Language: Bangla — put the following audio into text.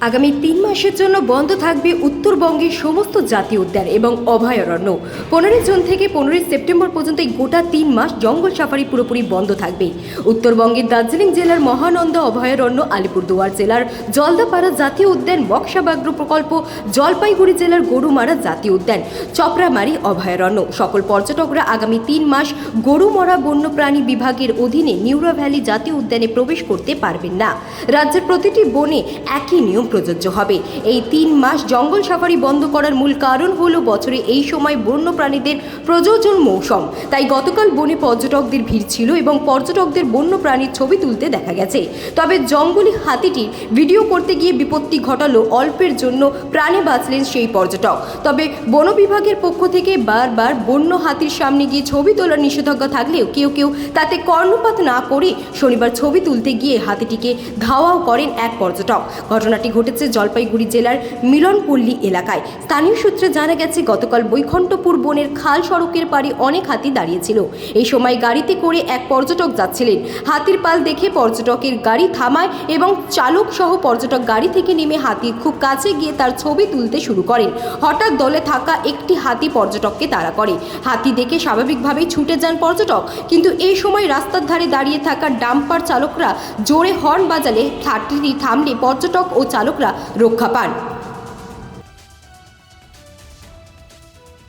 আগামী ৩ মাসের জন্য বন্ধ থাকবে উত্তরবঙ্গের সমস্ত জাতীয় উদ্যান এবং অভয়ারণ্য। 15 জুন থেকে 15 সেপ্টেম্বর পর্যন্ত এই গোটা 3 মাস জঙ্গল সাফারি পুরোপুরি বন্ধ থাকবে। উত্তরবঙ্গের দার্জিলিং জেলার মহানন্দা অভয়ারণ্য, আলিপুরদুয়ার জেলার জলদাপাড়া জাতীয় উদ্যান, বক্সা ব্যাঘ্র প্রকল্প, জলপাইগুড়ি জেলার গরুমারা জাতীয় উদ্যান, চপড়ামারি অভয়ারণ্য সকল পর্যটকরা আগামী 3 মাস গরুমারা বন্যপ্রাণী বিভাগের অধীনে নিউরা ভ্যালি জাতীয় উদ্যানে প্রবেশ করতে পারবেন না। রাজ্যের প্রতিটি বনে একই নিয়ম প্রযোজ্য হবে। এই 3 মাস জঙ্গল সাফারি বন্ধ করার মূল কারণ হলো বছরে এই সময় বন্যপ্রাণীদের প্রজনন মৌসুম। তাই গতকাল বনে পর্যটকদের ভিড় ছিল এবং পর্যটকদের বন্যপ্রাণীর ছবি তুলতে দেখা গেছে। তবে জঙ্গলি হাতিটির ভিডিও করতে গিয়ে বিপত্তি ঘটালো, অল্পের জন্য প্রাণে বাঁচলেন সেই পর্যটক। তবে বন বিভাগের পক্ষ থেকে বারবার বন্য হাতির সামনে গিয়ে ছবি তোলার নিষেধাজ্ঞা থাকলেও কেউ কেউ তাতে কর্ণপাত না করে শনিবার ছবি তুলতে গিয়ে হাতিটিকে ধাওয়াও করেন এক পর্যটক। ঘটনাটি ঘটেছে জলপাইগুড়ি জেলার মিলনপল্লী এলাকায়। স্থানীয় সূত্রে জানা গেছে, গতকাল বৈকুণ্ঠপুর বনের খাল সড়কের পাড়ে অনেক হাতি দাঁড়িয়েছিল। এই সময় গাড়িতে করে এক পর্যটক যাচ্ছিলেন। হাতির পাল দেখে পর্যটকের গাড়ি থামায় এবং চালক সহ পর্যটক গাড়ি থেকে নেমে হাতির খুব কাছে গিয়ে তার ছবি তুলতে শুরু করেন। হঠাৎ দলে থাকা একটি হাতি পর্যটককে তাড়া করে। হাতি দেখে স্বাভাবিকভাবেই ছুটে যান পর্যটক, কিন্তু এই সময় রাস্তার ধারে দাঁড়িয়ে থাকা ডাম্পার চালকরা জোরে হর্ন বাজালে হাতিটি থামলে পর্যটক ও চালকরা রক্ষা পান।